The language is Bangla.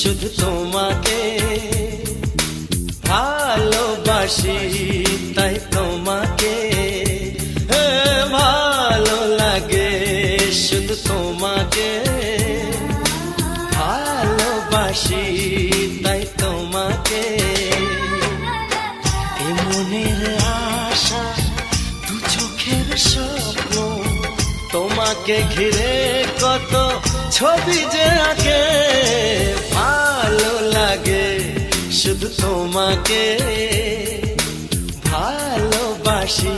শুধু তোমাকে ভালোবাসি, তাই তোমাকে ভালো লাগে, শুধু তোমাকে ভালোবাসি, তাই তোমাকে। এ মনের আশা, দু চোখের স্বপ্ন, তোমাকে ঘিরে কত ছবি যে আঁকে, ভালো লাগে, শুধু তোমাকে ভালোবাসি।